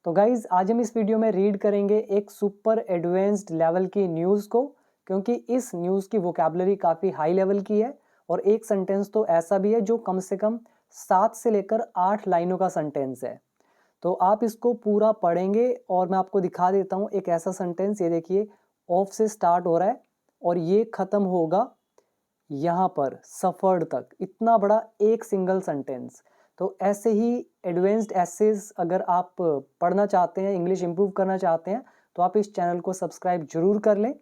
तो गाइज आज हम इस वीडियो में रीड करेंगे एक सुपर एडवांस्ड लेवल की न्यूज़ को, क्योंकि इस न्यूज़ की वोकैबुलरी काफ़ी हाई लेवल की है और एक सेंटेंस तो ऐसा भी है जो कम से कम 7 से लेकर 8 लाइनों का सेंटेंस है। तो आप इसको पूरा पढ़ेंगे और मैं आपको दिखा देता हूँ एक ऐसा सेंटेंस। ये देखिए, ऑफ से स्टार्ट हो रहा है और ये खत्म होगा यहाँ पर सफर्ड तक। इतना बड़ा एक सिंगल सेंटेंस। तो ऐसे ही एडवांस्ड एसेज अगर आप पढ़ना चाहते हैं, इंग्लिश इंप्रूव करना चाहते हैं, तो आप इस चैनल को सब्सक्राइब जरूर कर लें।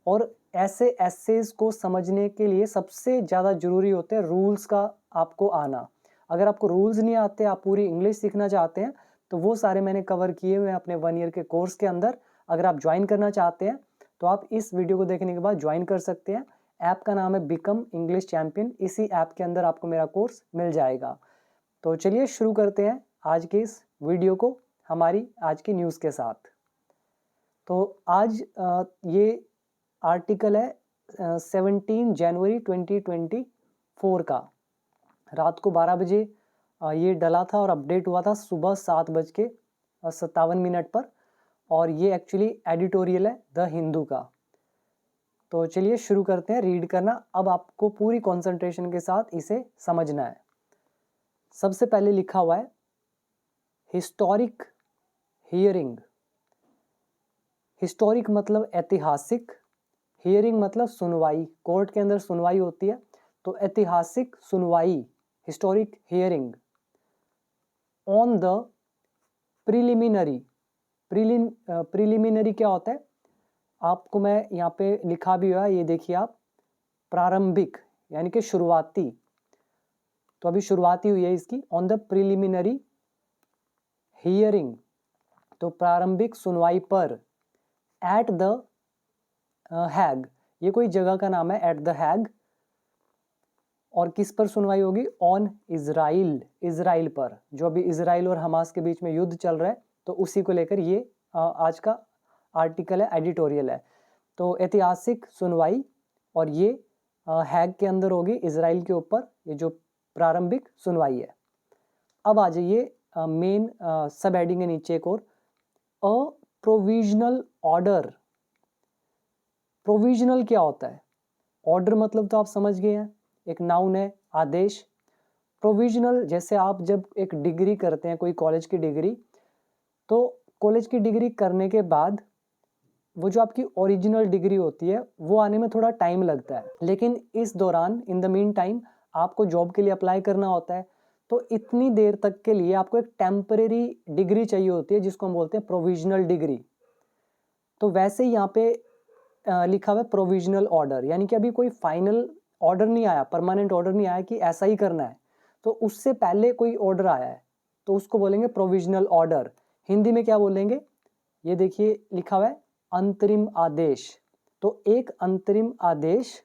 और ऐसे एसेज को समझने के लिए सबसे ज़्यादा ज़रूरी होते हैं रूल्स का आपको आना। अगर आपको रूल्स नहीं आते, आप पूरी इंग्लिश सीखना चाहते हैं, तो वो सारे मैंने कवर किए हुए हैं अपने 1 ईयर के कोर्स के अंदर। अगर आप ज्वाइन करना चाहते हैं तो आप इस वीडियो को देखने के बाद ज्वाइन कर सकते हैं। ऐप का नाम है बिकम इंग्लिश चैंपियन। इसी ऐप के अंदर आपको मेरा कोर्स मिल जाएगा। तो चलिए शुरू करते हैं आज के इस वीडियो को हमारी आज की न्यूज़ के साथ। तो आज ये आर्टिकल है 17 जनवरी 2024 का। रात को 12 बजे ये डला था और अपडेट हुआ था सुबह 7:57 पर। और ये एक्चुअली एडिटोरियल है द हिंदू का। तो चलिए शुरू करते हैं रीड करना। अब आपको पूरी कंसंट्रेशन के साथ इसे समझना है। सबसे पहले लिखा हुआ है हिस्टोरिक हियरिंग। हिस्टोरिक मतलब ऐतिहासिक, हियरिंग मतलब सुनवाई। कोर्ट के अंदर सुनवाई होती है, तो ऐतिहासिक सुनवाई, historic hearing on the preliminary. Preliminary क्या होता है आपको मैं यहाँ पे लिखा भी हुआ है, ये देखिए आप। प्रारंभिक यानी कि शुरुआती, तो अभी शुरुआती हुई है इसकी। ऑन द प्रिलिमिनरी हियरिंग, तो प्रारंभिक सुनवाई पर। एट द हैग, ये कोई जगह का नाम है, एट द हैग। और किस पर सुनवाई होगी? ऑन इजराइल, इजराइल पर। जो अभी इजराइल और हमास के बीच में युद्ध चल रहा है, तो उसी को लेकर ये आज का आर्टिकल है, एडिटोरियल है। तो ऐतिहासिक सुनवाई, और ये हैग के अंदर होगी, इजराइल के ऊपर ये जो प्रारंभिक सुनवाई है। अब आ जाइए मेन सब हेडिंग है नीचे एक और, अ प्रोविजनल ऑर्डर। प्रोविजनल क्या होता है? ऑर्डर मतलब तो आप समझ गए हैं, एक नाउन है, आदेश। प्रोविजनल, जैसे आप जब एक डिग्री करते हैं, कोई कॉलेज की डिग्री, तो कॉलेज की डिग्री करने के बाद वो जो आपकी ओरिजिनल डिग्री होती है वो आने में थोड़ा टाइम लगता है। लेकिन इस दौरान, इन द मीन टाइम, आपको जॉब के लिए अप्लाई करना होता है। तो इतनी देर तक के लिए आपको एक टेम्परेरी डिग्री चाहिए होती है, जिसको हम बोलते हैं प्रोविजनल डिग्री। तो वैसे ही यहाँ पे लिखा हुआ है प्रोविजनल ऑर्डर, यानी कि अभी कोई फाइनल ऑर्डर नहीं आया, परमानेंट ऑर्डर नहीं आया कि ऐसा ही करना है। तो उससे पहले कोई ऑर्डर आया है, तो उसको बोलेंगे प्रोविजनल ऑर्डर। हिंदी में क्या बोलेंगे? ये देखिए लिखा हुआ है अंतरिम आदेश। तो एक अंतरिम आदेश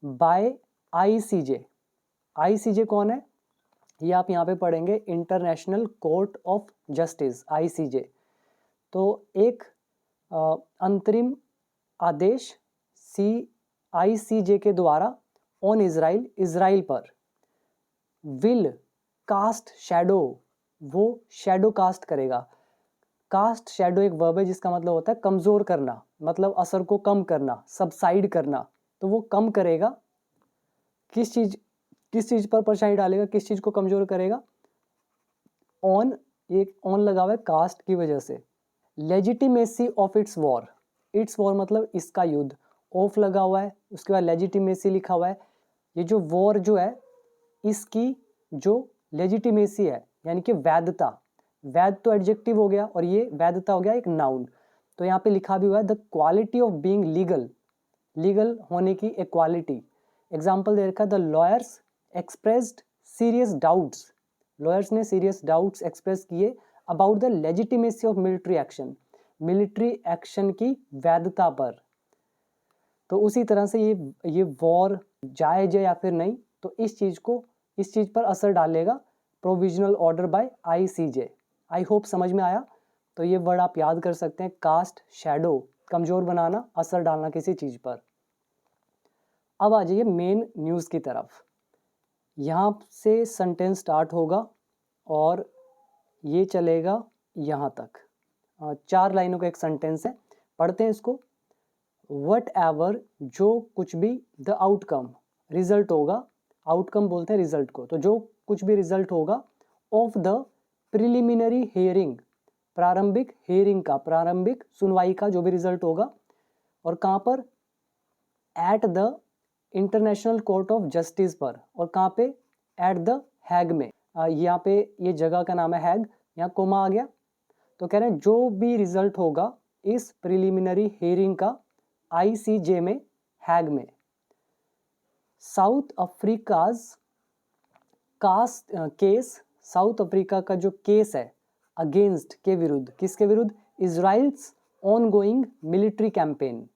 बाय आईसीजे। आईसीजे कौन है? ये आप यहाँ पे पढ़ेंगे, international court of justice, ICJ. तो एक अंतरिम आदेश आईसीजे के द्वारा ऑन इजराइल, इजराइल पर। विल कास्ट शैडो, वो शैडो कास्ट करेगा। कास्ट शैडो एक वर्ब है जिसका मतलब होता है कमजोर करना, मतलब असर को कम करना, सबसाइड करना। तो वो कम करेगा। किस चीज पर परछाई डालेगा, किस चीज को कमजोर करेगा? ऑन, एक ऑन लगा हुआ है कास्ट की वजह से। Legitimacy of its war. It's war मतलब इसका युद्ध। ऑफ लगा हुआ है, उसके बाद लेजिटिमेसी लिखा हुआ है। ये जो वॉर जो है, इसकी जो लेजिटिमेसी है, यानी कि वैधता। वैध तो एडजेक्टिव हो गया और ये वैधता हो गया एक नाउन। तो यहाँ पे लिखा भी हुआ है the quality of being legal, legal होने की एक क्वालिटी। एग्जाम्पल दे रखा है, the lawyers expressed serious doubts. Lawyers ने सीरियस डाउट्स एक्सप्रेस किए about the legitimacy of military action, military action की वैधता पर। तो उसी तरह से ये वॉर जायज है या फिर नहीं, तो इस चीज पर असर डालेगा provisional order by ICJ. I hope समझ में आया। तो ये वर्ड आप याद कर सकते हैं, कास्ट शैडो, कमजोर बनाना, असर डालना किसी चीज पर। अब आ जाइए मेन न्यूज की तरफ। यहाँ से सेंटेंस स्टार्ट होगा और ये चलेगा यहाँ तक 4 लाइनों का एक सेंटेंस है, पढ़ते हैं इसको। वट एवर, जो कुछ भी, द आउटकम, रिजल्ट होगा, आउटकम बोलते हैं रिजल्ट को, तो जो कुछ भी रिजल्ट होगा, ऑफ द प्रिलिमिनरी हियरिंग, प्रारंभिक हियरिंग का, प्रारंभिक सुनवाई का जो भी रिजल्ट होगा, और कहाँ पर, at the international court of justice पर, और कहाँ पे, एट द हैग में। यहाँ पे ये जगह का नाम है हैग, यहाँ कोमा आ गया। तो कह रहे हैं जो भी रिजल्ट होगा इस प्रिलिमिनरी हियरिंग का ICJ में, हैग में। South Africa's cast case, South Africa का जो केस है अगेंस्ट, के विरुद्ध, किसके विरुद्ध, Israel's ongoing military campaign.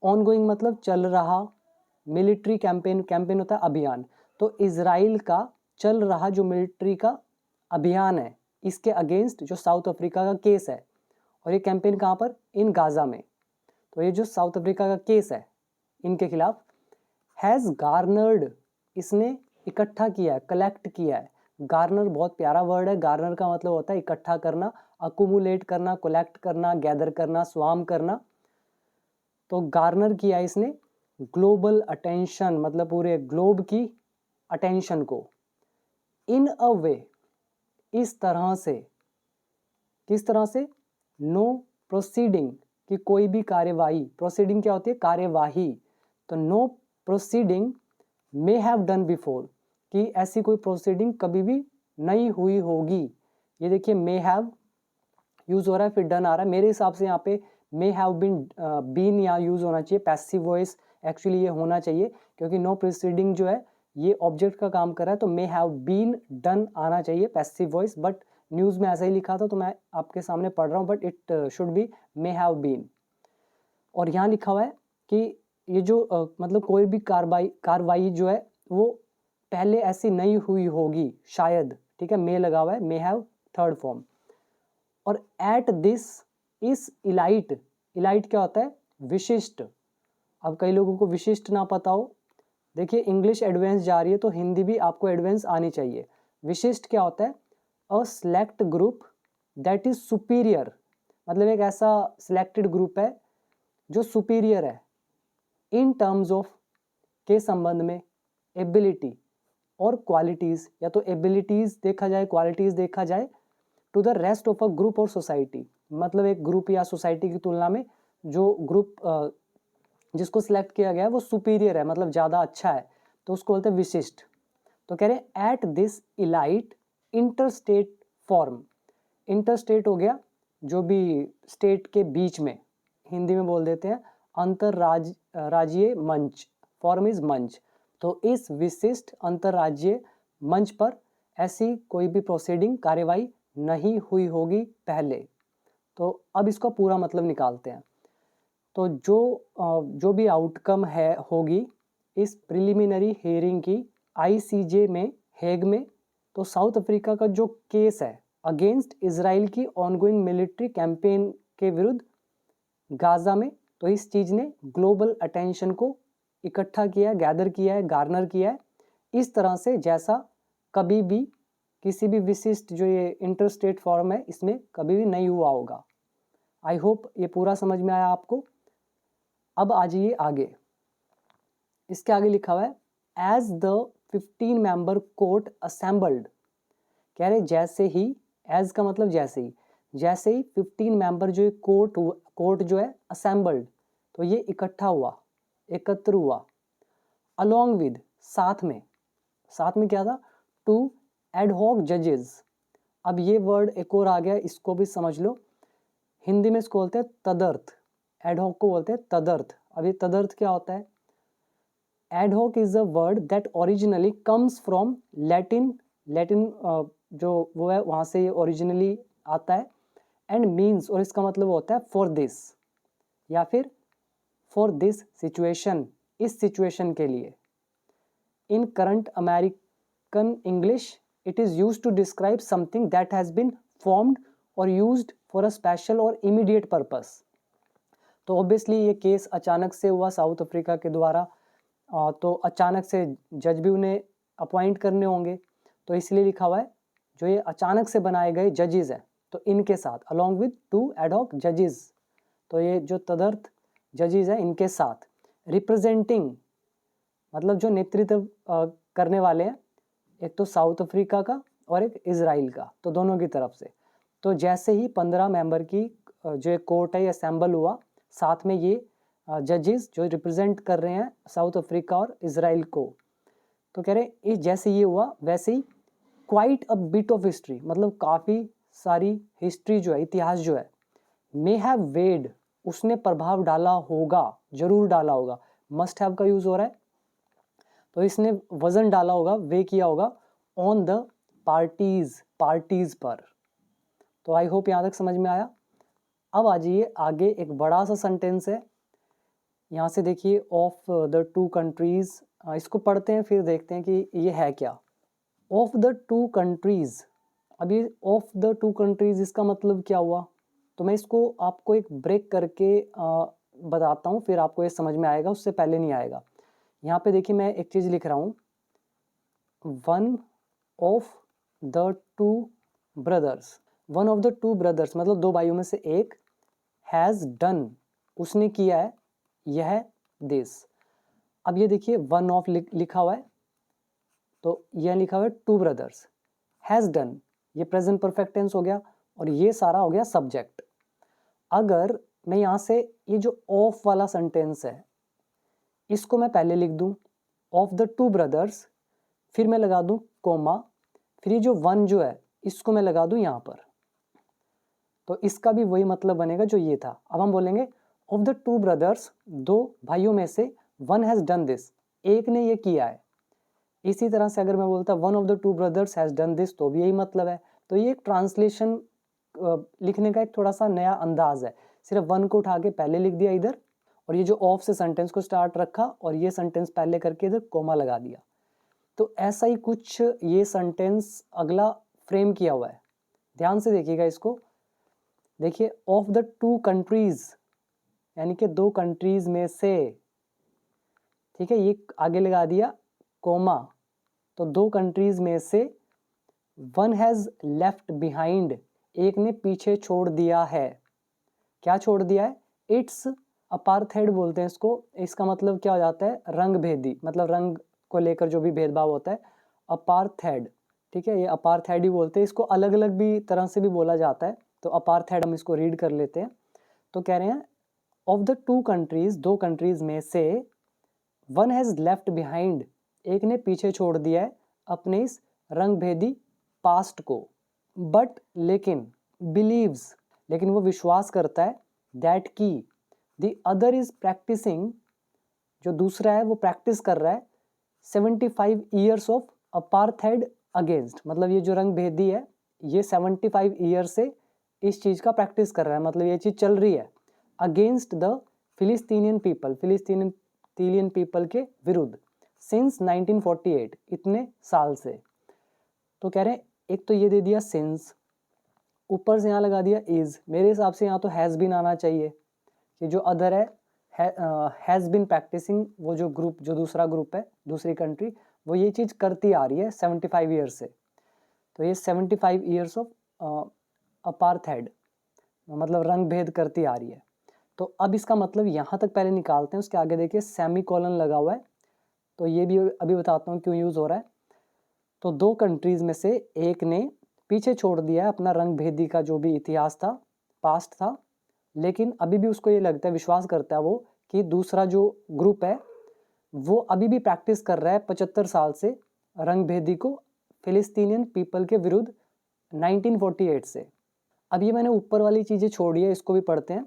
Ongoing मतलब चल रहा, मिलिट्री कैंपेन, कैंपेन होता है अभियान, तो इजराइल का चल रहा जो मिलिट्री का अभियान है, इसके अगेंस्ट जो साउथ अफ्रीका का केस है, और ये कैंपेन कहाँ पर, इन गाजा में। तो ये जो साउथ अफ्रीका का केस है इनके खिलाफ, हैज़ गार्नर्ड, इसने इकट्ठा किया है, कलेक्ट किया है। गार्नर बहुत प्यारा वर्ड है, गार्नर का मतलब होता है इकट्ठा करना, अकुमुलेट करना, कलेक्ट करना, गैदर करना, स्वाम करना। तो गार्नर किया इसने ग्लोबल अटेंशन, मतलब पूरे ग्लोब की अटेंशन को, इन अ वे, इस तरह से, किस तरह से, नो प्रोसीडिंग, कि कोई भी कार्यवाही, प्रोसीडिंग क्या होती है, कार्यवाही, तो no proceeding may have done before, कि ऐसी कोई प्रोसीडिंग कभी भी नहीं हुई होगी। ये देखिए मे हैव यूज हो रहा है, फिर डन आ रहा है, मेरे हिसाब से यहाँ पे मे हैव बीन यहाँ यूज होना चाहिए, पैसिव वॉइस एक्चुअली ये होना चाहिए, क्योंकि नो प्रोसीडिंग जो है ये ऑब्जेक्ट का काम कर रहा है, तो मे हैव बीन डन आना चाहिए पैसिव वॉइस, बट न्यूज़ में ऐसा ही लिखा था तो मैं आपके सामने पढ़ रहा हूँ, but it should be may have been. और यहाँ लिखा हुआ है कि ये जो मतलब कोई भी कार्रवाई जो है वो पहले ऐसी नहीं हुई होगी शायद, ठीक है, मे लगा हुआ है, मे हैव थर्ड फॉर्म। और एट दिस, इस इलाइट, इलाइट क्या होता है, विशिष्ट। अब कई लोगों को विशिष्ट ना पता हो, देखिए इंग्लिश एडवांस जा रही है तो हिंदी भी आपको एडवांस आनी चाहिए। विशिष्ट क्या होता है, a select group that is superior, मतलब एक ऐसा सिलेक्टेड ग्रुप है जो सुपीरियर है, इन टर्म्स ऑफ, के संबंध में, एबिलिटी और क्वालिटीज़, या तो एबिलिटीज़ देखा जाए, क्वालिटीज़ देखा जाए, to the rest of a group और सोसाइटी, मतलब एक ग्रुप या सोसाइटी की तुलना में जो ग्रुप जिसको सिलेक्ट किया गया है वो सुपीरियर है, मतलब ज़्यादा अच्छा है, तो उसको बोलते हैं विशिष्ट। तो कह रहे हैं at this elite interstate form, interstate हो गया जो भी स्टेट के बीच में, हिंदी में बोल देते हैं अंतरराज्यीय मंच, फॉर्म इज मंच। तो इस विशिष्ट अंतरराज्यीय मंच पर ऐसी कोई भी प्रोसीडिंग, कार्यवाही नहीं हुई होगी पहले। तो अब इसका पूरा मतलब निकालते हैं। तो जो भी आउटकम है होगी इस प्रिलिमिनरी हियरिंग की ICJ में, हेग में, तो साउथ अफ्रीका का जो केस है अगेंस्ट इजराइल की ऑनगोइंग मिलिट्री कैंपेन के विरुद्ध गाजा में, तो इस चीज़ ने ग्लोबल अटेंशन को इकट्ठा किया, गैदर किया है, गार्नर किया है, इस तरह से जैसा कभी भी किसी भी विशिष्ट जो ये इंटरस्टेट फॉर्म है इसमें कभी भी नहीं हुआ होगा। आई होप ये पूरा समझ में आया आपको। अब आ जाइए आगे, इसके आगे लिखा हुआ है as the 15 member court assembled, कह रहे जैसे ही, एज का मतलब जैसे ही, जैसे ही 15 मेंबर जो कोर्ट जो है असेंबल्ड, तो ये इकट्ठा हुआ, एकत्र हुआ, अलोंग विद, साथ में, साथ में क्या था, टू एडहॉक जजेस। अब ये वर्ड एक और आ गया, इसको भी समझ लो, हिंदी में इसको बोलते हैं तदर्थ, एडहॉक को बोलते हैं तदर्थ। अब ये तदर्थ क्या होता है, ad hoc is a word that originally comes from Latin, Latin जो वो है वहाँ से ये ओरिजिनली आता है, एंड मीन्स, और इसका मतलब होता है फॉर दिस, या फिर फॉर दिस सिचुएशन, इस सिचुएशन के लिए। In current American English it is use to describe something that has been formed और यूज्ड फॉर अ स्पेशल और इमीडिएट पर्पस। तो ऑब्वियसली ये केस अचानक से हुआ साउथ अफ्रीका के द्वारा, तो अचानक से जज भी उन्हें अपॉइंट करने होंगे, तो इसलिए लिखा हुआ है जो ये अचानक से बनाए गए जजेस हैं तो इनके साथ अलॉन्ग विद 2 एडहॉक जजेस, तो ये जो तदर्थ जजेस हैं इनके साथ, रिप्रेजेंटिंग मतलब जो नेतृत्व करने वाले हैं, एक तो साउथ अफ्रीका का और एक इजराइल का, तो दोनों की तरफ से। तो जैसे ही 15 मेंबर की जो एक कोर्ट है ये असेंबल हुआ, साथ में ये जजेस जो रिप्रेजेंट कर रहे हैं साउथ अफ्रीका और इजराइल को, तो कह रहे जैसे ये हुआ वैसे ही quite a bit of history, मतलब काफ़ी सारी हिस्ट्री जो है, इतिहास जो है, मे हैव वेड, उसने प्रभाव डाला होगा, जरूर डाला होगा, मस्ट हैव का यूज हो रहा है, तो इसने वजन डाला होगा, वे किया होगा ऑन द पार्टीज पर। तो आई होप यहाँ तक समझ में आया। अब आ जाइए आगे, एक बड़ा सा सेंटेंस है, यहाँ से देखिए, ऑफ द टू कंट्रीज, इसको पढ़ते हैं फिर देखते हैं कि ये है क्या। ऑफ द टू कंट्रीज, अभी ऑफ द टू कंट्रीज इसका मतलब क्या हुआ, तो मैं इसको आपको एक ब्रेक करके बताता हूँ, फिर आपको ये समझ में आएगा, उससे पहले नहीं आएगा। यहाँ पे देखिए मैं एक चीज़ लिख रहा हूँ, one of the two brothers, one of the two brothers मतलब दो भाइयों में से एक, हैज़ डन, उसने किया है, यह दिस। अब ये देखिए वन ऑफ लिखा हुआ है, तो यह लिखा हुआ है टू ब्रदर्स, हैज़ डन, ये प्रेजेंट परफेक्ट टेंस हो गया, और ये सारा हो गया सब्जेक्ट। अगर मैं यहाँ से ये जो ऑफ वाला सेंटेंस है इसको मैं पहले लिख दूं, ऑफ द टू ब्रदर्स, फिर मैं लगा दूं कोमा, फिर ये जो वन जो है इसको मैं लगा दूं यहाँ पर, तो इसका भी वही मतलब बनेगा जो ये था। अब हम बोलेंगे ऑफ द टू ब्रदर्स, दो भाइयों में से वन हैज़ डन दिस, एक ने ये किया है। इसी तरह से अगर मैं बोलता one of the two brothers has done this, तो भी यही मतलब है। तो ये एक ट्रांसलेशन लिखने का एक थोड़ा सा नया अंदाज है, सिर्फ वन को उठा के पहले लिख दिया इधर, और ये जो ऑफ से सेंटेंस को स्टार्ट रखा और ये सेंटेंस पहले करके इधर कोमा लगा दिया। तो ऐसा ही कुछ ये सेंटेंस अगला फ्रेम किया हुआ है, ध्यान से देखिएगा इसको। देखिए ऑफ द टू कंट्रीज, यानी कि दो कंट्रीज में से, ठीक है, ये आगे लगा दिया कोमा, तो दो कंट्रीज में से वन हैज़ लेफ्ट बिहाइंड, एक ने पीछे छोड़ दिया है। क्या छोड़ दिया है? इट्स अपार्थाइड बोलते हैं इसको, इसका मतलब क्या हो जाता है, रंग भेदी, मतलब रंग को लेकर जो भी भेदभाव होता है, अपार्थाइड, ठीक है, ये अपार्थाइड ही बोलते हैं इसको, अलग अलग भी तरह से भी बोला जाता है, तो अपार्थाइड हम इसको रीड कर लेते हैं। तो कह रहे हैं ऑफ द टू कंट्रीज, दो कंट्रीज में से, वन हैज़ लेफ्ट बिहाइंड, एक ने पीछे छोड़ दिया है अपने इस रंग भेदी पास्ट को, बट लेकिन, बिलीव्स, लेकिन वो विश्वास करता है, दैट की द अदर इज प्रैक्टिसिंग, जो दूसरा है वो प्रैक्टिस कर रहा है 75 ईयर्स ऑफ अपार्थाइड अगेंस्ट, मतलब ये जो रंग भेदी है ये 75 ईयर से इस चीज़ का प्रैक्टिस कर रहा है, मतलब ये चीज़ चल रही है अगेंस्ट द फिलिस्तीनियन पीपल, फिलिस्तीनियन पीपल के विरुद्ध, सिंस 1948, इतने साल से। तो कह रहे हैं एक तो ये दे दिया सिंस, ऊपर से यहाँ लगा दिया इज, मेरे हिसाब से यहाँ तो हैज़ बीन आना चाहिए, कि जो अदर है हैज़ बीन प्रैक्टिसिंग, वो जो ग्रुप, जो दूसरा ग्रुप है, दूसरी कंट्री, वो ये चीज़ करती आ रही है 75 ईयर्स से, तो ये 75 ईयर्स ऑफ अपार्थाइड, मतलब रंग भेद करती आ रही है। तो अब इसका मतलब यहाँ तक पहले निकालते हैं, उसके आगे देखिए सेमी कॉलन लगा हुआ है, तो ये भी अभी बताता हूँ क्यों यूज़ हो रहा है। तो दो कंट्रीज़ में से एक ने पीछे छोड़ दिया है अपना रंग भेदी का जो भी इतिहास था, पास्ट था, लेकिन अभी भी उसको ये लगता है, विश्वास करता है वो, कि दूसरा जो ग्रुप है वो अभी भी प्रैक्टिस कर रहा है 75 साल से रंग भेदी को फिलिस्तीनियन पीपल के विरुद्ध 1948 से। अब ये मैंने ऊपर वाली चीज़ें छोड़ी है, इसको भी पढ़ते हैं।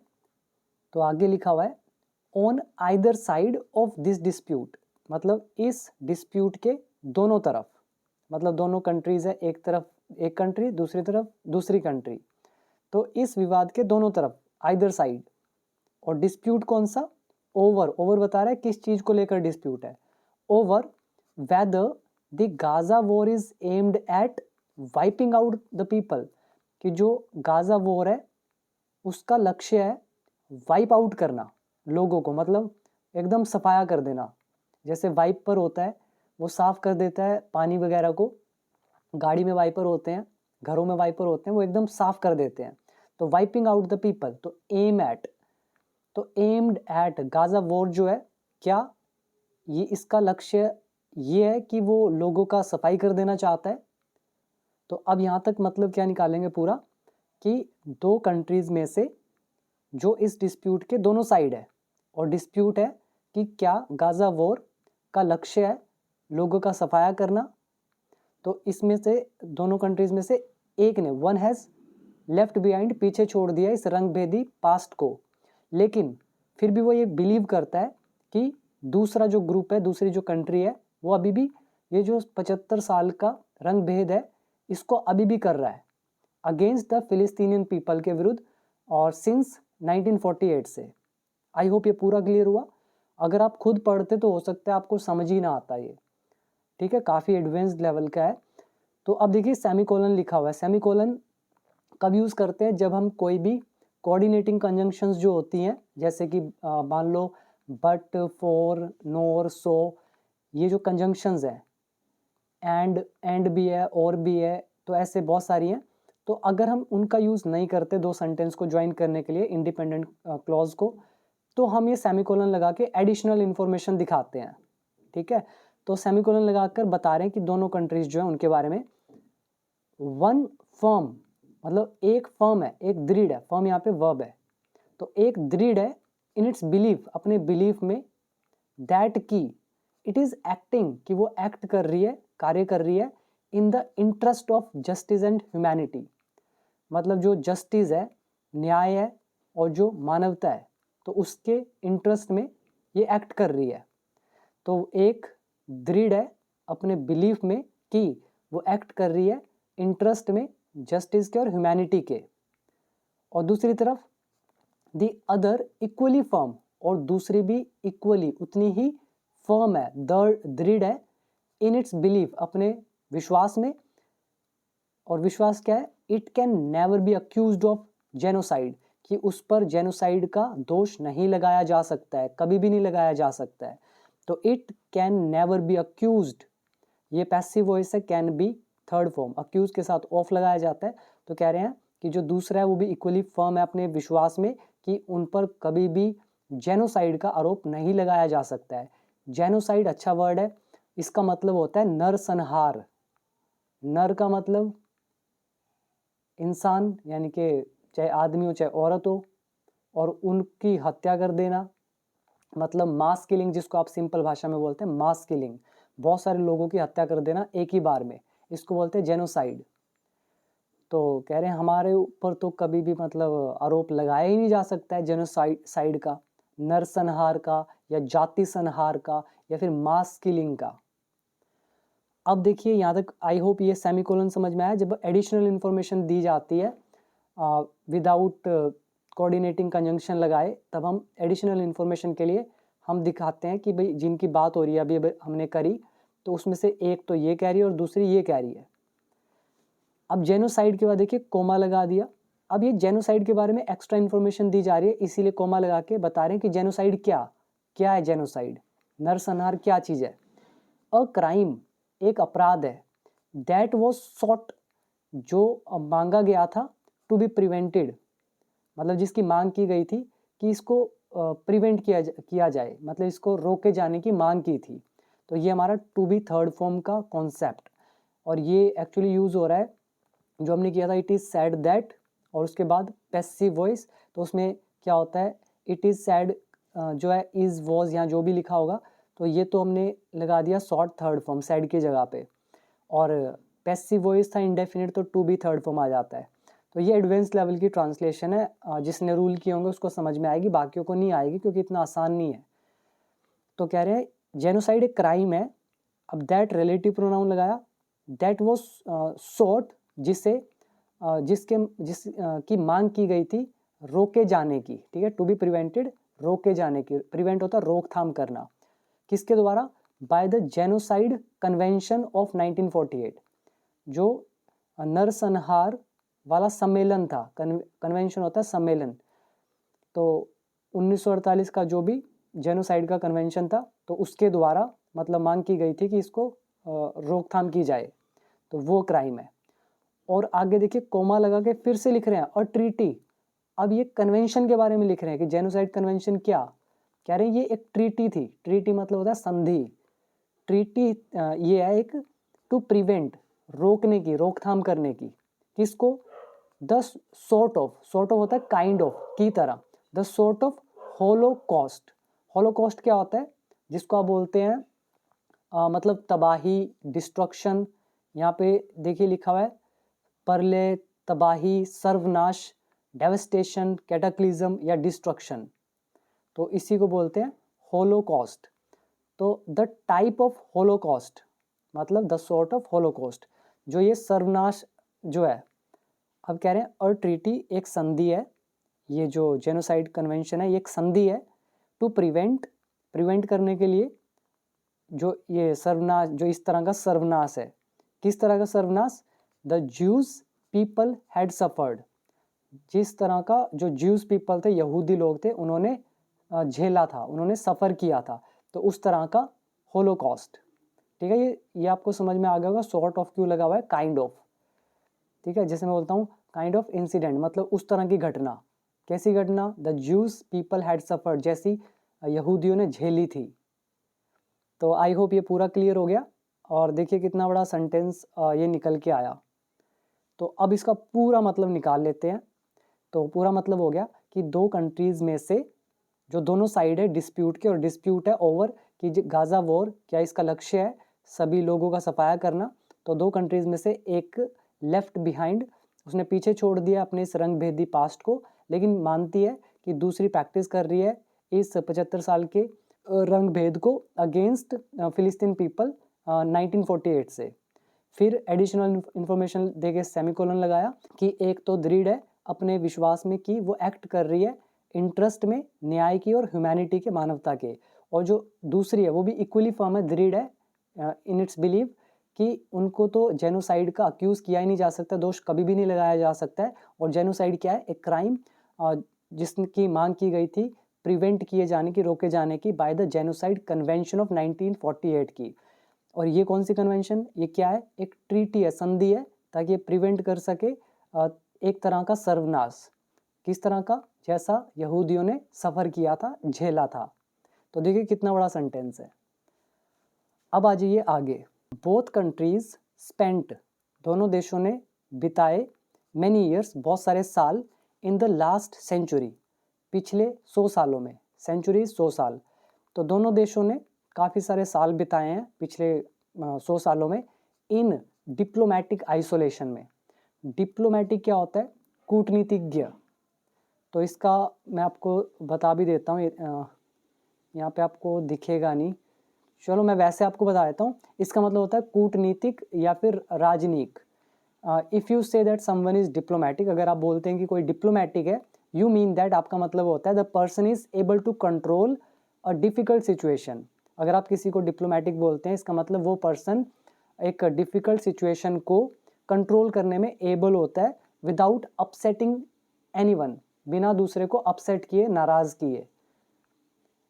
तो आगे लिखा हुआ है on either side of this dispute, मतलब इस डिस्प्यूट के दोनों तरफ, मतलब दोनों कंट्रीज है, एक तरफ एक कंट्री, दूसरी तरफ दूसरी कंट्री, तो इस विवाद के दोनों तरफ आइदर साइड, और डिस्प्यूट कौन सा, ओवर, ओवर बता रहा है किस चीज को लेकर डिस्प्यूट है, over whether the Gaza war is aimed at wiping out the people, कि जो गाजा वॉर है उसका लक्ष्य है वाइप आउट करना लोगों को, मतलब एकदम सफाया कर देना, जैसे वाइपर होता है वो साफ कर देता है पानी वगैरह को, गाड़ी में वाइपर होते हैं घरों में वाइपर होते हैं वो एकदम साफ कर देते हैं। तो वाइपिंग आउट द पीपल, तो एम्ड एट गाजा वॉर जो है, क्या ये इसका लक्ष्य ये है कि वो लोगों का सफाई कर देना चाहता है। तो अब यहाँ तक मतलब क्या निकालेंगे पूरा, कि दो कंट्रीज में से जो इस डिस्प्यूट के दोनों साइड है, और डिस्प्यूट है कि क्या गाजा वॉर का लक्ष्य है लोगों का सफाया करना। तो इसमें से दोनों कंट्रीज में से एक ने, वन हैज़ लेफ्ट बिहाइंड, पीछे छोड़ दिया इस रंग भेदी पास्ट को, लेकिन फिर भी वो ये बिलीव करता है कि दूसरा जो ग्रुप है, दूसरी जो कंट्री है, वो अभी भी ये जो 75 साल का रंग भेद है इसको अभी भी कर रहा है अगेंस्ट द फिलिस्तीनियन पीपल के विरुद्ध, और सिंस 1948 से। आई होप ये पूरा क्लियर हुआ। अगर आप खुद पढ़ते तो हो सकता है आपको समझ ही ना आता ये, ठीक है, काफ़ी एडवांस्ड लेवल का है। तो अब देखिए सेमीकोलन लिखा हुआ है। सेमीकोलन कब यूज़ करते हैं, जब हम कोई भी कोऑर्डिनेटिंग कंजंक्शंस जो होती हैं, जैसे कि मान लो बट, फॉर, नोर, सो, ये जो कंजंक्शंस हैं, एंड भी है, और भी है, तो ऐसे बहुत सारी हैं। तो अगर हम उनका यूज़ नहीं करते दो सेंटेंस को ज्वाइन करने के लिए, इंडिपेंडेंट क्लॉज को, तो हम ये सेमीकोलन लगा के एडिशनल इन्फॉर्मेशन दिखाते हैं, ठीक है। तो सेमीकोलन लगाकर बता रहे हैं कि दोनों कंट्रीज जो है उनके बारे में। वन फर्म मतलब एक फर्म है, एक दृढ़ है, फर्म यहाँ पे वर्ब है, तो एक दृढ़ है इन इट्स बिलीफ, अपने बिलीफ में, दैट की इट इज एक्टिंग, कि वो एक्ट कर रही है, कार्य कर रही है, in the interest of justice and humanity, मतलब जो जस्टिस है, न्याय है, और जो मानवता है, तो उसके इंटरेस्ट में ये एक्ट कर रही है। तो एक दृढ़ है अपने बिलीफ में कि वो एक्ट कर रही है इंटरेस्ट में जस्टिस के और ह्यूमैनिटी के, और दूसरी तरफ द अदर इक्वली फर्म, और दूसरी भी इक्वली उतनी ही फर्म है, दृढ़ है, इन इट्स बिलीफ, अपने विश्वास में। और विश्वास क्या है, it can never be accused of genocide, कि उस पर जेनोसाइड का दोष नहीं लगाया जा सकता है, कभी भी नहीं लगाया जा सकता है। तो it can never be accused, ये पैसिव वॉइस है, can be third form, accuse के साथ ऑफ लगाया जाता है। तो कह रहे हैं कि जो दूसरा है वो भी इक्वली फर्म है अपने विश्वास में कि उन पर कभी भी जेनोसाइड का आरोप नहीं लगाया जा सकता है। जेनोसाइड अच्छा वर्ड है, इसका मतलब होता है नरसंहार। नर का मतलब इंसान, यानी कि चाहे आदमी हो चाहे औरत हो, और उनकी हत्या कर देना, मतलब मास किलिंग, जिसको आप सिंपल भाषा में बोलते हैं मास किलिंग, बहुत सारे लोगों की हत्या कर देना एक ही बार में, इसको बोलते हैं जेनोसाइड। तो कह रहे हैं हमारे ऊपर तो कभी भी मतलब आरोप लगाया ही नहीं जा सकता है जेनोसाइड का, नरसंहार का, या जाति संहार का, या फिर मास किलिंग का। अब देखिए यहाँ तक आई होप ये सेमीकोलन समझ में आया। जब एडिशनल इन्फॉर्मेशन दी जाती है विदाउट कोऑर्डिनेटिंग कंजंक्शन लगाए, तब हम एडिशनल इन्फॉर्मेशन के लिए हम दिखाते हैं कि भाई जिनकी बात हो रही है अभी हमने करी, तो उसमें से एक तो ये कह रही है और दूसरी ये कह रही है। अब जेनोसाइड के बाद देखिए कोमा लगा दिया। अब ये जेनोसाइड के बारे में एक्स्ट्रा इन्फॉर्मेशन दी जा रही है, इसीलिए कोमा लगा के बता रहे हैं कि जेनोसाइड क्या है। जेनोसाइड, नरसंहार क्या चीज़ है। अ क्राइम, एक अपराध है, दैट वॉज सॉट, जो मांगा गया था, टू बी प्रिवेंटेड, मतलब जिसकी मांग की गई थी कि इसको प्रिवेंट किया जाए, मतलब इसको रोके जाने की मांग की थी। तो ये हमारा टू बी थर्ड फॉर्म का कॉन्सेप्ट, और ये एक्चुअली यूज़ हो रहा है जो हमने किया था इट इज़ सैड दैट, और उसके बाद पैसिव वॉइस, तो उसमें क्या होता है इट इज़ सैड जो है इज़ वॉज यहाँ जो भी लिखा होगा, तो ये तो हमने लगा दिया शॉर्ट थर्ड फॉर्म सैड की जगह पे, और पैसिव वॉइस था इंडेफिनिट, तो टू बी थर्ड फॉर्म आ जाता है। तो ये एडवांस लेवल की ट्रांसलेशन है, जिसने रूल किए होंगे उसको समझ में आएगी, बाकियों को नहीं आएगी क्योंकि इतना आसान नहीं है। तो कह रहे हैं जेनोसाइड एक क्राइम है। अब दैट रिलेटिव प्रोनाउन लगाया, दैट वॉज सॉट, जिस की मांग की गई थी रोके जाने की, ठीक है, टू बी प्रिवेंटेड, रोके जाने की, प्रिवेंट होता है रोकथाम करना, किसके द्वारा, by the genocide convention of 1948, जो नरसंहार वाला सम्मेलन था, कन्वेंशन होता है सम्मेलन, तो 1948 का जो भी जेनोसाइड का कन्वेंशन था, तो उसके द्वारा मतलब मांग की गई थी कि इसको रोकथाम की जाए, तो वो क्राइम है। और आगे देखिए कोमा लगा के फिर से लिख रहे हैं और ट्रीटी। अब ये कन्वेंशन के बारे में लिख रहे हैं कि जेनोसाइड कन्वेंशन क्या कह रहे हैं, ये एक ट्रीटी थी। ट्रीटी मतलब होता है संधि। ट्रीटी ये है एक टू प्रिवेंट, रोकने की, रोकथाम करने की। किसको? द सॉर्ट ऑफ होता है काइंड ऑफ, की तरह। The sort of Holocaust. Holocaust क्या होता है? जिसको आप बोलते हैं मतलब तबाही, डिस्ट्रक्शन। यहाँ पे देखिए लिखा हुआ है प्रलय, तबाही, सर्वनाश, डेवस्टेशन, कैटाक्लिज्म या डिस्ट्रक्शन। तो इसी को बोलते हैं होलोकॉस्ट। तो द टाइप ऑफ होलोकॉस्ट मतलब द सॉर्ट ऑफ होलोकॉस्ट, जो ये सर्वनाश जो है। अब कह रहे हैं अ ट्रीटी एक संधि है, ये जो जेनोसाइड कन्वेंशन है ये एक संधि है टू प्रिवेंट करने के लिए जो ये सर्वनाश, जो इस तरह का सर्वनाश है। किस तरह का सर्वनाश? The Jews people had suffered. जिस तरह का जो ज्यूज पीपल थे, यहूदी लोग थे, उन्होंने झेला था, उन्होंने सफ़र किया था, तो उस तरह का होलोकॉस्ट। ठीक है, ये आपको समझ में आ गया होगा सॉर्ट ऑफ क्यों लगा हुआ है, काइंड ऑफ। ठीक है, जैसे मैं बोलता हूँ काइंड ऑफ इंसिडेंट मतलब उस तरह की घटना। कैसी घटना? The Jews people had suffered, जैसी यहूदियों ने झेली थी। तो आई होप ये पूरा क्लियर हो गया। और देखिए कितना बड़ा सेंटेंस ये निकल के आया। तो अब इसका पूरा मतलब निकाल लेते हैं। तो पूरा मतलब हो गया कि दो कंट्रीज़ में से जो दोनों साइड है डिस्प्यूट के, और डिस्प्यूट है ओवर कि गाज़ा वॉर क्या इसका लक्ष्य है, सभी लोगों का सफाया करना। तो दो कंट्रीज़ में से एक लेफ्ट बिहाइंड, उसने पीछे छोड़ दिया अपने इस रंग भेदी पास्ट को, लेकिन मानती है कि दूसरी प्रैक्टिस कर रही है इस 75 साल के रंग भेद को अगेंस्ट फिलिस्तीन पीपल 1948 से। फिर एडिशनल इन्फॉर्मेशन देके सेमीकोलन लगाया कि एक तो दृढ़ है अपने विश्वास में कि वो एक्ट कर रही है इंटरेस्ट में, न्याय की और ह्यूमैनिटी के, मानवता के। और जो दूसरी है वो भी इक्वली फर्म है, दृढ़ है इन इट्स बिलीव कि उनको तो जेनोसाइड का अक्यूज़ किया ही नहीं जा सकता, दोष कभी भी नहीं लगाया जा सकता है। और जेनोसाइड क्या है? एक क्राइम जिसकी मांग की गई थी प्रिवेंट किए जाने की, रोके जाने की by the genocide convention of 1948 की। और ये कौन सी कन्वेंशन? ये क्या है? एक ट्रीटी है, संधि है, ताकि ये प्रिवेंट कर सके एक तरह का सर्वनाश। किस तरह का? जैसा यहूदियों ने सफ़र किया था, झेला था। तो देखिए कितना बड़ा सेंटेंस है। अब आ जाइए आगे। बोथ कंट्रीज स्पेंट, दोनों देशों ने बिताए, मैनी ईयर्स, बहुत सारे साल, इन द लास्ट सेंचुरी, पिछले 100 सालों में। सेंचुरी 100 साल। तो दोनों देशों ने काफ़ी सारे साल बिताए हैं पिछले 100 सालों में इन डिप्लोमेटिक आइसोलेशन में। डिप्लोमेटिक क्या होता है? कूटनीतिज्ञ। तो इसका मैं आपको बता भी देता हूँ, यहाँ पे आपको दिखेगा नहीं, चलो मैं वैसे आपको बता देता हूँ। इसका मतलब होता है कूटनीतिक या फिर राजनीतिक। If you say that someone is diplomatic, अगर आप बोलते हैं कि कोई डिप्लोमेटिक है, यू मीन दैट, आपका मतलब होता है the person is able to control a difficult situation. अगर आप किसी को डिप्लोमेटिक बोलते हैं, इसका मतलब वो पर्सन एक डिफ़िकल्ट सिचुएशन को कंट्रोल करने में एबल होता है विदाउट अपसेटिंग एनीवन, बिना दूसरे को अपसेट किए, नाराज़ किए।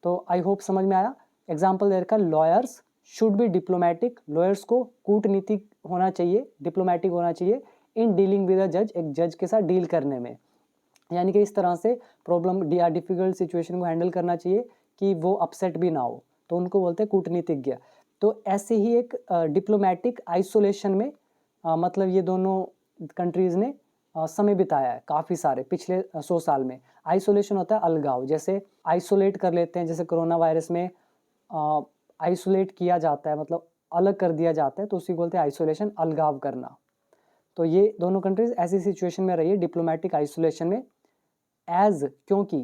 तो आई होप समझ में आया। एग्जाम्पल दे रखा, lawyers should be diplomatic, lawyers को कूटनीतिक होना चाहिए, डिप्लोमेटिक होना चाहिए इन डीलिंग विद अ जज, एक जज के साथ डील करने में। यानी कि इस तरह से प्रॉब्लम या डिफिकल्ट सिचुएशन को हैंडल करना चाहिए कि वो अपसेट भी ना हो, तो उनको बोलते हैं कूटनीतिज्ञ। तो ऐसे ही एक डिप्लोमेटिक आइसोलेशन में मतलब ये दोनों कंट्रीज़ ने समय बिताया है काफ़ी सारे पिछले 100 साल में। आइसोलेशन होता है अलगाव, जैसे आइसोलेट कर लेते हैं, जैसे कोरोना वायरस में आइसोलेट किया जाता है, मतलब अलग कर दिया जाता है, तो उसी को बोलते हैं आइसोलेशन, अलगाव करना। तो ये दोनों कंट्रीज ऐसी सिचुएशन में रही है, डिप्लोमेटिक आइसोलेशन में। एज, क्योंकि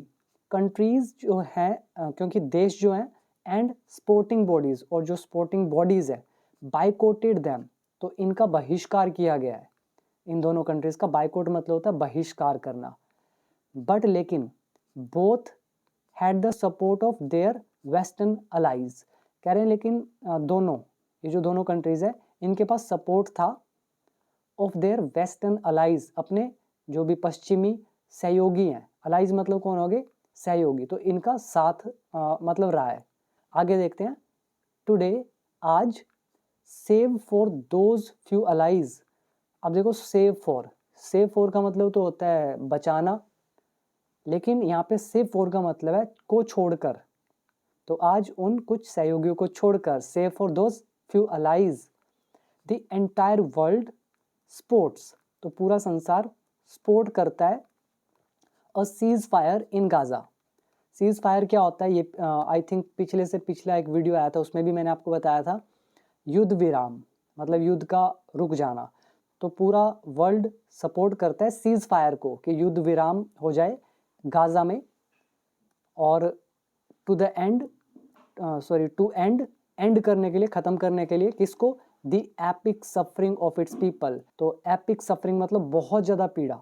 कंट्रीज जो हैं, क्योंकि देश जो हैं, एंड स्पोर्टिंग बॉडीज़, और जो स्पोर्टिंग बॉडीज़ है, बाइकोटेड दैम, तो इनका बहिष्कार किया गया है। इन दोनों कंट्रीज का बाइकोट मतलब होता है बहिष्कार करना। बट लेकिन both had the support of their western allies, कह रहे हैं लेकिन दोनों, ये जो दोनों कंट्रीज है, इनके पास सपोर्ट था ऑफ देयर वेस्टर्न अलाइज, अपने जो भी पश्चिमी सहयोगी हैं। अलाइज मतलब कौन हो गए? सहयोगी। तो इनका साथ मतलब रहा है। आगे देखते हैं। टुडे, आज, save for those few allies, अब देखो सेव फॉर का मतलब तो होता है बचाना, लेकिन यहाँ पे सेव फॉर का मतलब है को छोड़कर। तो आज उन कुछ सहयोगियों को छोड़कर, save for those few allies the entire world supports, तो पूरा संसार स्पोर्ट करता है a ceasefire in Gaza. Ceasefire क्या होता है, ये आई थिंक पिछले से पिछला एक वीडियो आया था, उसमें भी मैंने आपको बताया था। युद्ध विराम मतलब युद्ध का रुक जाना। तो पूरा वर्ल्ड सपोर्ट करता है सीज फायर को कि युद्ध विराम हो जाए गाजा में, और to the end to end करने के लिए, खत्म करने के लिए किसको, the epic suffering of its people. तो एपिक सफरिंग मतलब बहुत ज़्यादा पीड़ा।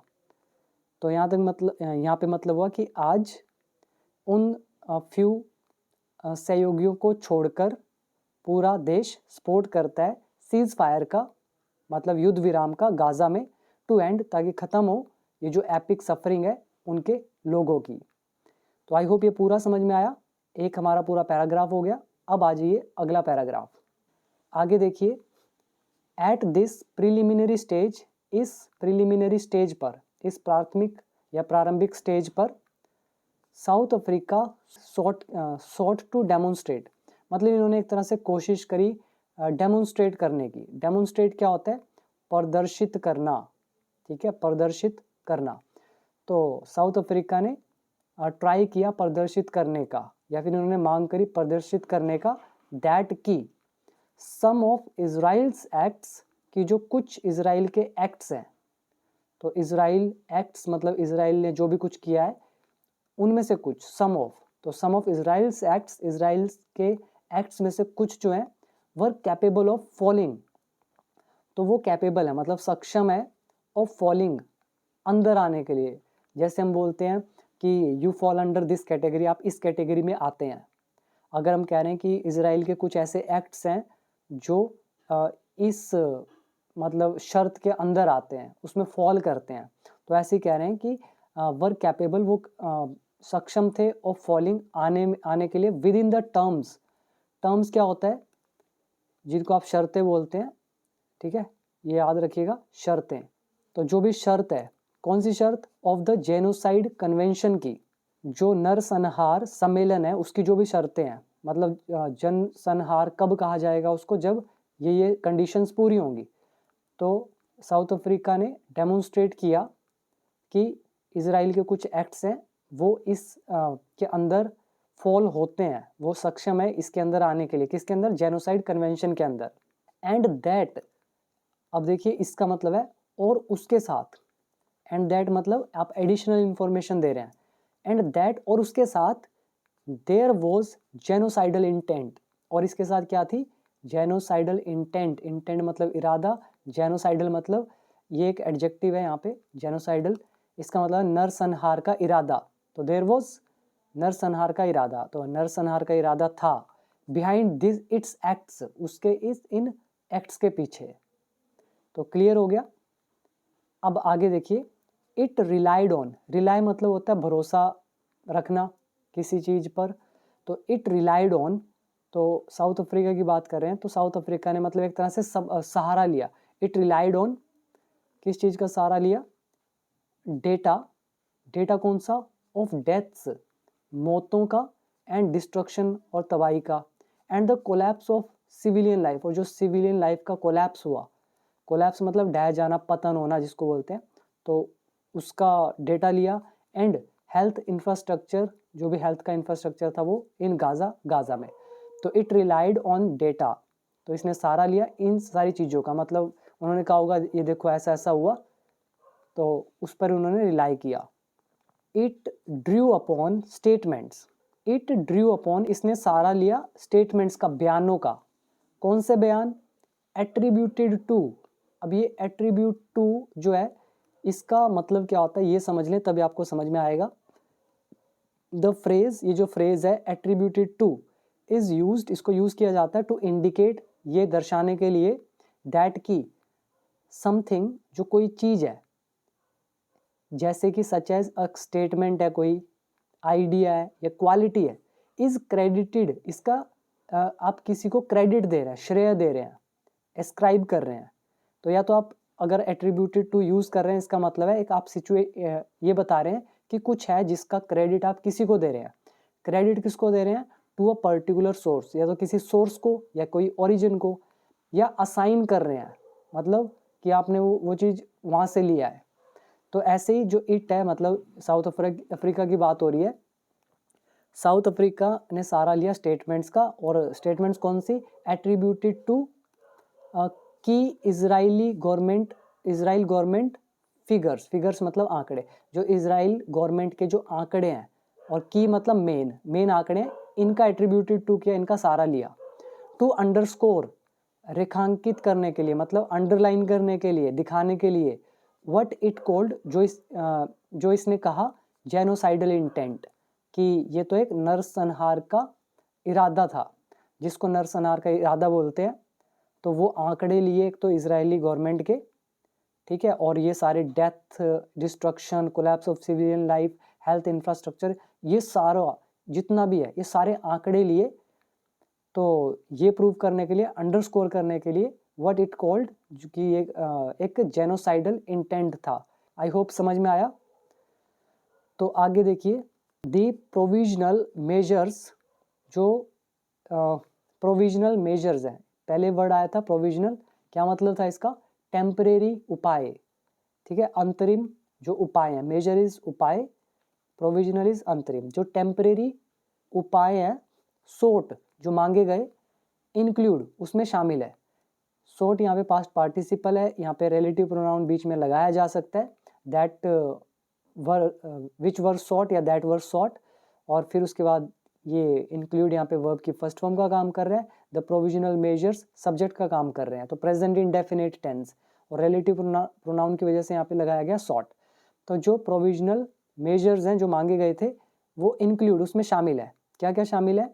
तो यहाँ तक मतलब, यहाँ पे मतलब हुआ कि आज उन फ्यू सहयोगियों को छोड़कर पूरा देश सपोर्ट करता है सीज फायर का, मतलब युद्ध विराम का गाजा में, टू एंड, ताकि ख़त्म हो ये जो एपिक सफरिंग है उनके लोगों की। तो आई होप ये पूरा समझ में आया। एक हमारा पूरा पैराग्राफ हो गया। अब आ जाइए अगला पैराग्राफ। आगे देखिए, एट दिस प्रिलिमिनरी स्टेज, इस प्रिलिमिनरी स्टेज पर, इस प्राथमिक या प्रारंभिक स्टेज पर, South Africa sought to demonstrate, मतलब इन्होंने एक तरह से कोशिश करी डेमोन्स्ट्रेट करने की। डेमोन्स्ट्रेट क्या होता है, प्रदर्शित करना, ठीक है, प्रदर्शित करना। तो साउथ अफ्रीका ने ट्राई किया प्रदर्शित करने का, या फिर उन्होंने मांग करी प्रदर्शित करने का, दैट की सम ऑफ इजराइल्स एक्ट्स, की जो कुछ इजराइल के एक्ट्स हैं। तो इजराइल एक्ट्स मतलब इजराइल ने जो भी कुछ किया है उनमें से कुछ, सम ऑफ, तो सम ऑफ इजराइल्स एक्ट्स, इजराइल के एक्ट्स में से कुछ जो हैं वर कैपेबल ऑफ फॉलिंग, तो वो कैपेबल है मतलब सक्षम है, ऑफ फॉलिंग, अंदर आने के लिए। जैसे हम बोलते हैं कि you fall under this category, आप इस कैटेगरी में आते हैं। अगर हम कह रहे हैं कि इजराइल के कुछ ऐसे एक्ट्स हैं जो इस मतलब शर्त के अंदर आते हैं, उसमें फॉल करते हैं, तो ऐसे ही कह रहे हैं कि वर कैपेबल, वो सक्षम थे, ऑफ फॉलिंग, आने के लिए, with in the terms. Terms क्या होता है, जिनको आप शर्तें बोलते हैं, ठीक है, ये याद रखिएगा, शर्तें। तो जो भी शर्त है, कौन सी शर्त, ऑफ द जेनोसाइड कन्वेंशन की, जो नरसंहार सम्मेलन है उसकी जो भी शर्तें हैं, मतलब जन संहार कब कहा जाएगा उसको, जब ये कंडीशंस पूरी होंगी। तो साउथ अफ्रीका ने डेमोन्स्ट्रेट किया कि इजराइल के कुछ एक्ट्स हैं वो इस के अंदर फॉल होते हैं, वो सक्षम है इसके अंदर आने के लिए, किसके अंदर, जेनोसाइड कन्वेंशन के अंदर। एंड दैट, अब देखिए इसका मतलब है और उसके साथ, एंड दैट मतलब आप एडिशनल इंफॉर्मेशन दे रहे हैं, एंड दैट और उसके साथ, देयर वॉज जेनोसाइडल इंटेंट, और इसके साथ क्या थी, जेनोसाइडल इंटेंट। इंटेंट मतलब इरादा, जेनोसाइडल मतलब ये एक एडजेक्टिव है यहाँ पे, जेनोसाइडल, इसका मतलब नरसंहार का इरादा। तो देयर वॉज नरसंहार का इरादा, तो नरसंहार का इरादा था, बिहाइंड दिस इट्स एक्ट्स, उसके इस इन एक्ट्स के पीछे। तो क्लियर हो गया। अब आगे देखिए, इट रिलाइड ऑन, रिलाई मतलब होता है भरोसा रखना किसी चीज़ पर। तो इट रिलाइड ऑन, तो साउथ अफ्रीका की बात कर रहे हैं, तो साउथ अफ्रीका ने मतलब एक तरह से सहारा लिया। इट रिलाइड ऑन, किस चीज़ का सहारा लिया, डेटा, डेटा कौन सा, ऑफ डेथ्स, मौतों का, एंड डिस्ट्रक्शन और तबाही का, and the collapse of civilian life, और जो सिविलियन लाइफ का कोलैप्स हुआ, कोलैप्स मतलब ढह जाना, पतन होना जिसको बोलते हैं, तो उसका डेटा लिया। एंड हेल्थ इंफ्रास्ट्रक्चर, जो भी हेल्थ का इंफ्रास्ट्रक्चर था वो इन गाजा में। तो इट रिलाइड ऑन डेटा, तो इसने सहारा लिया इन सारी चीज़ों का, मतलब उन्होंने कहा होगा ये देखो ऐसा ऐसा हुआ, तो उस पर उन्होंने रिलाई किया। It Drew upon statements, it Drew upon, इसने सहारा लिया स्टेटमेंट्स का, बयानों का। कौन से बयान, एट्रीब्यूटेड टू। अब ये एट्रीब्यूट टू जो है इसका मतलब क्या होता है ये समझ लें, तभी आपको समझ में आएगा। द फ्रेज, ये जो फ्रेज है एट्रीब्यूटेड टू, इज यूज्ड, इसको यूज किया जाता है टू इंडिकेट, ये दर्शाने के लिए, दैट की समथिंग, जो कोई चीज़ है, जैसे कि सच एज अ स्टेटमेंट है, कोई आइडिया है या क्वालिटी है, इज क्रेडिटेड, इसका आप किसी को क्रेडिट दे रहे हैं, श्रेय दे रहे हैं, एस्क्राइब कर रहे हैं। तो या तो आप अगर एट्रीब्यूटेड टू यूज़ कर रहे हैं, इसका मतलब है एक आप ये बता रहे हैं कि कुछ है जिसका क्रेडिट आप किसी को दे रहे हैं। क्रेडिट किसको दे रहे हैं? टू अ पर्टिकुलर सोर्स, या तो किसी सोर्स को या कोई ओरिजिन को, या असाइन कर रहे हैं, मतलब कि आपने वो चीज़ वहाँ से लिया है। तो ऐसे ही जो इट है, मतलब साउथ अफ्रीका की बात हो रही है। साउथ अफ्रीका ने सारा लिया स्टेटमेंट्स का, और स्टेटमेंट्स कौन सी? एट्रीब्यूटेड टू की इजराइल गवर्नमेंट फिगर्स मतलब आंकड़े, जो इजराइल गवर्नमेंट के जो आंकड़े हैं, और की मतलब मेन आंकड़े हैं, इनका एट्रीब्यूटेड टू किया, इनका सारा लिया। टू अंडरस्कोर, रेखांकित करने के लिए, मतलब अंडरलाइन करने के लिए, दिखाने के लिए, व्हाट इट कॉल्ड, जो इसने कहा जेनोसाइडल इंटेंट, कि ये तो एक नरसंहार का इरादा था, जिसको नरसंहार का इरादा बोलते हैं। तो वो आंकड़े लिए एक तो इजरायली गवर्नमेंट के, ठीक है, और ये सारे death, destruction, collapse of civilian life, health infrastructure, ये सारा जितना भी है, ये सारे आंकड़े लिए। तो ये प्रूव करने के लिए, अंडरस्कोर करने के लिए, व्हाट इट कॉल्ड, कि एक जेनोसाइडल इंटेंट था। आई होप समझ में आया। तो आगे देखिए, दी प्रोविजनल मेजर्स, जो प्रोविजनल मेजर्स हैं, पहले वर्ड आया था प्रोविजनल, क्या मतलब था इसका? टेम्परेरी उपाय, ठीक है, अंतरिम जो उपाय है, मेजर इज उपाय, प्रोविजनल इज अंतरिम। जो टेम्परेरी उपाय है, सोट जो मांगे गए, इंक्लूड उसमें शामिल है। सोट यहाँ पे पास्ट पार्टिसिपल है, यहाँ पे रिलेटिव प्रोनाउन बीच में लगाया जा सकता है, दैट विच वर सॉट या दैट वर सॉट, और फिर उसके बाद ये इंक्लूड यहाँ पे वर्ब की फर्स्ट फॉर्म का काम कर रहे हैं, द प्रोविजनल मेजर्स सब्जेक्ट का काम कर रहे हैं, तो प्रेजेंट इंडेफिनिट टेंस, और रिलेटिव प्रोनाउन की वजह से यहाँ पे लगाया गया सॉट। तो जो प्रोविजनल मेजर्स हैं जो मांगे गए थे, वो इंक्लूड उसमें शामिल है। क्या क्या शामिल है?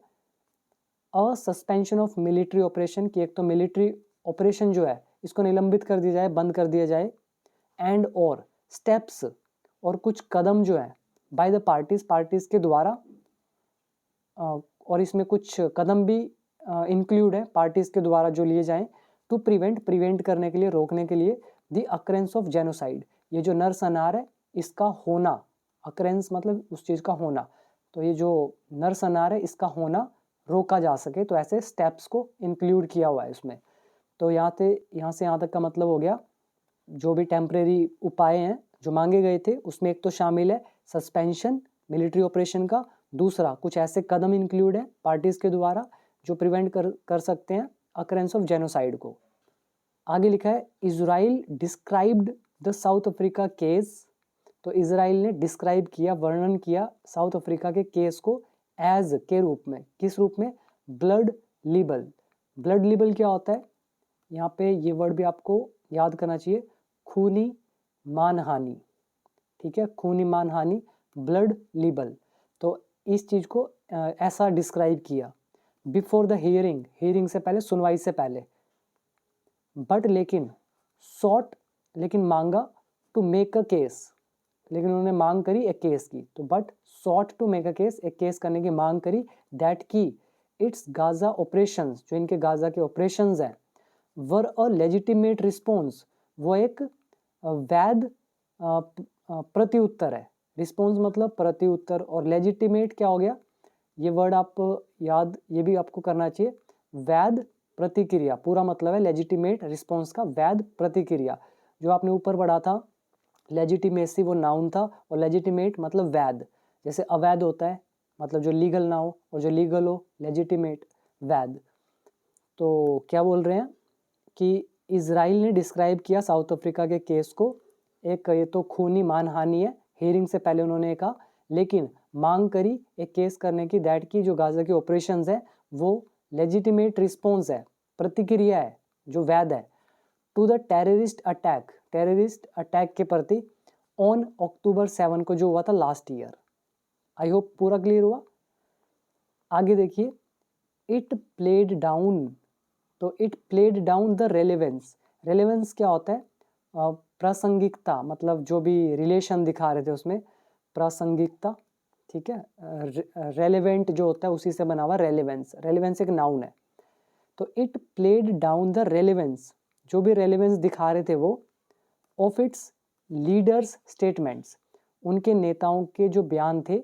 अ सस्पेंशन ऑफ मिलिट्री ऑपरेशन, की एक तो मिलिट्री ऑपरेशन जो है इसको निलंबित कर दिया जाए, बंद कर दिया जाए, एंड और स्टेप्स, और कुछ कदम जो है बाय द पार्टीज के द्वारा, और इसमें कुछ कदम भी इंक्लूड है पार्टीज के द्वारा जो लिए जाएं, टू प्रिवेंट करने के लिए, रोकने के लिए, द अकरेंस ऑफ जेनोसाइड, ये जो नरसंहार है इसका होना, अकरेंस मतलब उस चीज़ का होना, तो ये जो नरसंहार है इसका होना रोका जा सके, तो ऐसे स्टेप्स को इंक्लूड किया हुआ है इसमें। तो यहाँ से यहाँ तक का मतलब हो गया, जो भी टेम्परेरी उपाय हैं जो मांगे गए थे, उसमें एक तो शामिल है सस्पेंशन मिलिट्री ऑपरेशन का, दूसरा कुछ ऐसे कदम इंक्लूड है पार्टीज के द्वारा जो प्रिवेंट कर सकते हैं अकरेंस ऑफ जेनोसाइड को। आगे लिखा है, Israel described the south Africa case, तो इजराइल ने डिस्क्राइब किया, वर्णन किया साउथ अफ्रीका के केस को एज के रूप में, किस रूप में? Blood label. ब्लड लिबल क्या होता है? यहाँ पे ये वर्ड भी आपको याद करना चाहिए, खूनी मानहानि, ठीक है, खूनी मानहानि, ब्लड लिबल। तो इस चीज को ऐसा डिस्क्राइब किया, बिफोर द हियरिंग से पहले, सुनवाई से पहले, बट लेकिन सॉट, लेकिन मांगा, टू मेक अ केस, लेकिन उन्होंने मांग करी एक केस की, तो but sought to make a case, एक केस करने की मांग करी, दैट की इट्स गाजा ऑपरेशंस, जो इनके गाजा के ऑपरेशंस हैं, वर अ लेजिटिमेट रिस्पॉन्स, वो एक वैध प्रत्युत्तर है। रिस्पॉन्स मतलब प्रत्युत्तर, और लेजिटिमेट क्या हो गया? ये वर्ड आप याद, ये भी आपको करना चाहिए, वैध प्रतिक्रिया, पूरा मतलब है लेजिटिमेट रिस्पॉन्स का वैध प्रतिक्रिया। जो आपने ऊपर पढ़ा था, लेजिटिमेसी वो नाउन था, और लेजिटिमेट मतलब वैध, जैसे अवैध होता है मतलब जो लीगल ना हो, और जो लीगल हो लेजिटिमेट, वैध। तो क्या बोल रहे हैं कि इजराइल ने डिस्क्राइब किया साउथ अफ्रीका के केस को, एक ये तो खूनी मानहानि है, हियरिंग से पहले उन्होंने कहा, लेकिन मांग करी एक केस करने की, दैट की जो गाजा के ऑपरेशंस है वो लेजिटिमेट रिस्पॉन्स है, प्रतिक्रिया है जो वैध है, टू द टेररिस्ट अटैक के प्रति, ऑन अक्टूबर 7 को जो हुआ था लास्ट ईयर। आई होप पूरा क्लियर हुआ। आगे देखिए, इट प्लेड डाउन, तो it played down the relevance क्या होता है? प्रासंगिकता, मतलब जो भी रिलेशन दिखा रहे थे उसमें प्रासंगिकता, ठीक है, रेलेवेंट जो होता है उसी से बना हुआ रेलेवेंस एक नाउन है। तो it played down the relevance, जो भी रेलेवेंस दिखा रहे थे वो ऑफ इट्स लीडर्स स्टेटमेंट्स, उनके नेताओं के जो बयान थे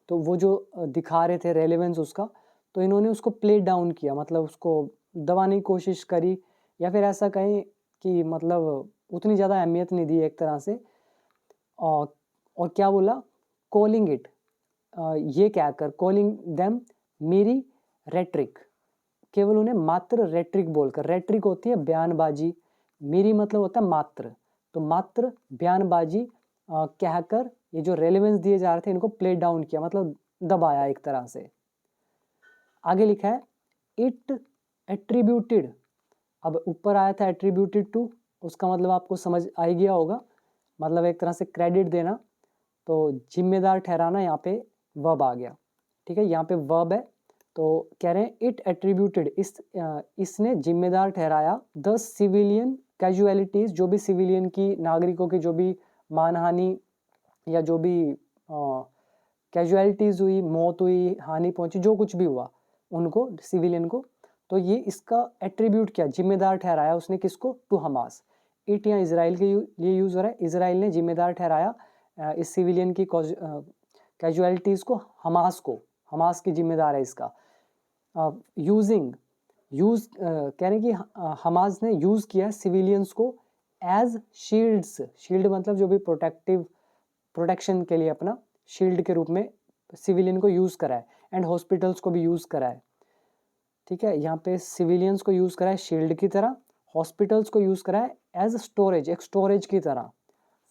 तो वो जो दिखा रहे थे रेलेवेंस उसका, तो इन्होंने उसको प्ले डाउन किया, मतलब उसको दबाने की कोशिश करी, या फिर ऐसा कहें कि मतलब उतनी ज़्यादा अहमियत नहीं दी एक तरह से। और क्या बोला, कॉलिंग इट, ये कहकर कॉलिंग देम मेरी रेट्रिक, केवल उन्हें मात्र रेट्रिक बोलकर, रेट्रिक होती है बयानबाजी, मेरी मतलब होता है मात्र, तो मात्र बयानबाजी कहकर ये जो रेलेवेंस दिए जा रहे थे इनको प्ले डाउन किया, मतलब दबाया एक तरह से। आगे लिखा है इट एट्रीब्यूटेड, अब ऊपर आया था एट्रीब्यूटेड टू, उसका मतलब आपको समझ आ ही गया होगा, मतलब एक तरह से क्रेडिट देना, तो जिम्मेदार ठहराना, यहाँ पे वर्ब आ गया। ठीक है, यहाँ पे वर्ब है, तो कह रहे हैं इट एट्रीब्यूटेड, इसने जिम्मेदार ठहराया द सिविलियन कैजुअलिटीज, जो भी सिविलियन की, नागरिकों की जो भी मानहानि या जो भी कैजुअलिटीज हुई, मौत हुई, हानि पहुंची, जो कुछ भी हुआ उनको, सिविलियन को, तो ये इसका एट्रीब्यूट किया, जिम्मेदार ठहराया उसने, किसको, टू हमास। इट यहाँ इजराइल के लिए यूज हो रहा है, इजराइल ने जिम्मेदार ठहराया इस सिविलियन की कैजुअलिटीज को, हमास की जिम्मेदार है इसका। यूज कह रहे हैं कि हमास ने यूज किया सिविलियंस को एज शील्ड्स, शील्ड मतलब जो भी प्रोटेक्शन के लिए अपना शील्ड के रूप में सिविलियन को यूज करा है, एंड हॉस्पिटल्स को भी यूज करा है। ठीक है, यहाँ पे सिविलियंस को यूज करा है शील्ड की तरह, हॉस्पिटल्स को यूज करा है एज स्टोरेज, एक स्टोरेज की तरह,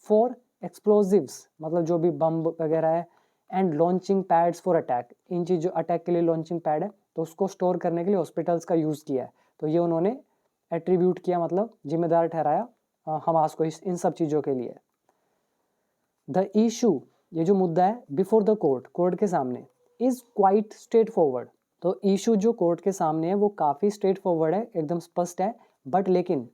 फॉर एक्सप्लोजिव्स मतलब जो भी बम वगैरह है, and launching pads for attack, इन चीज जो अटैक के लिए लॉन्चिंग पैड है तो उसको स्टोर करने के लिए हॉस्पिटल्स का यूज किया है, तो ये उन्होंने एट्रीब्यूट किया, मतलब जिम्मेदार ठहराया हमास को इन सब चीजों के लिए। द इशू, ये जो मुद्दा है, बिफोर द कोर्ट, कोर्ट के सामने, इज क्वाइट स्ट्रेट फॉरवर्ड, तो इशू जो कोर्ट के सामने है वो काफी स्ट्रेट फॉरवर्ड है, एकदम स्पष्ट है, बट लेकिन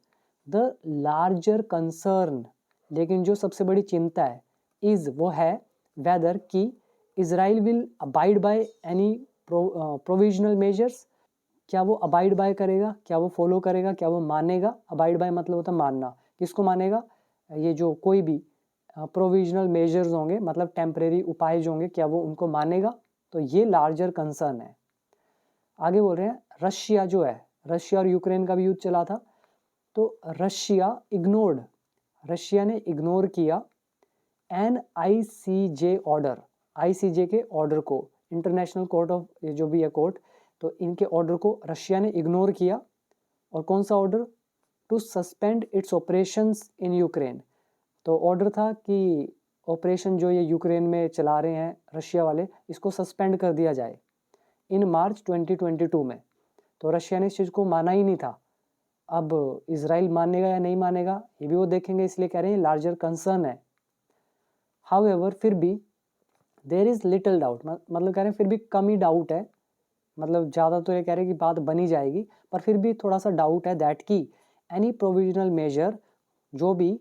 द लार्जर कंसर्न, लेकिन जो सबसे बड़ी चिंता है, इज वो है वेदर कि Israel will abide by any provisional measures, क्या वो अबाइड बाय करेगा, क्या वो फॉलो करेगा, क्या वो मानेगा, अबाइड बाय मतलब होता है मानना, किसको मानेगा, ये जो कोई भी प्रोविजनल मेजर्स होंगे, मतलब टेम्परेरी उपाय जो होंगे, क्या वो उनको मानेगा, तो ये लार्जर कंसर्न है। आगे बोल रहे हैं रशिया जो है, रशिया और यूक्रेन का भी युद्ध चला था, तो रशिया ने इग्नोर किया एन ICJ ऑर्डर, ICJ के ऑर्डर को, इंटरनेशनल कोर्ट ऑफ, ये जो भी है कोर्ट, तो इनके ऑर्डर को रशिया ने इग्नोर किया, और कौन सा order, to suspend its operations in Ukraine, तो ऑर्डर था कि ऑपरेशन जो ये यूक्रेन में चला रहे हैं रशिया वाले, इसको सस्पेंड कर दिया जाए इन मार्च 2022 में, तो रशिया ने इस चीज़ को माना ही नहीं था। अब इजराइल मानेगा या नहीं मानेगा ये भी वो देखेंगे, इसलिए कह रहे हैं लार्जर कंसर्न है। हाउएवर, फिर भी देयर इज लिटिल डाउट, मतलब कह रहे हैं फिर भी कम ही डाउट है, मतलब ज़्यादा तो ये कह रहे हैं कि बात बनी जाएगी, पर फिर भी थोड़ा सा डाउट है दैट की एनी प्रोविजनल मेजर, जो भी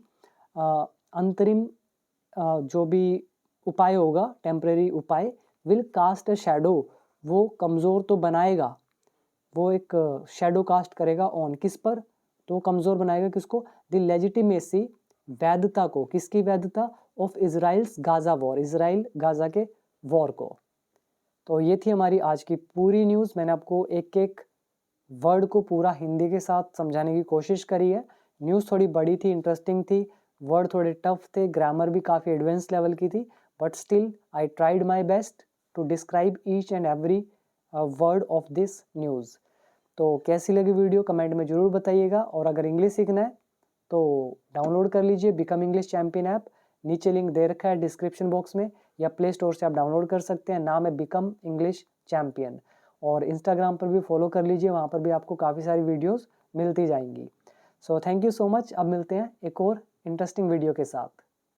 अंतरिम जो भी उपाय होगा, टेम्परेरी उपाय, विल कास्ट अ शैडो, वो कमज़ोर तो बनाएगा, वो एक शैडो कास्ट करेगा ऑन, किस पर, तो वो कमज़ोर बनाएगा किसको, द लेजिटिमेसी, वैधता को, किसकी वैधता, of Israel's Gaza war, Israel Gaza के वॉर को। तो ये थी हमारी आज की पूरी न्यूज़, मैंने आपको एक एक वर्ड को पूरा हिंदी के साथ समझाने की कोशिश करी है। न्यूज़ थोड़ी बड़ी थी, इंटरेस्टिंग थी, वर्ड थोड़े टफ थे, ग्रामर भी काफ़ी एडवांस लेवल की थी, but still I tried my best to describe each and every word of this news. तो कैसी लगी वीडियो कमेंट में ज़रूर बताइएगा, और अगर इंग्लिश सीखना है तो डाउनलोड कर लीजिए बिकम इंग्लिश चैम्पियन ऐप, नीचे लिंक दे रखा है डिस्क्रिप्शन बॉक्स में, या प्ले स्टोर से आप डाउनलोड कर सकते हैं, नाम है बिकम इंग्लिश चैम्पियन। और इंस्टाग्राम पर भी फॉलो कर लीजिए, वहाँ पर भी आपको काफ़ी सारी वीडियोस मिलती जाएंगी। So thank you so much, अब मिलते हैं एक और इंटरेस्टिंग वीडियो के साथ।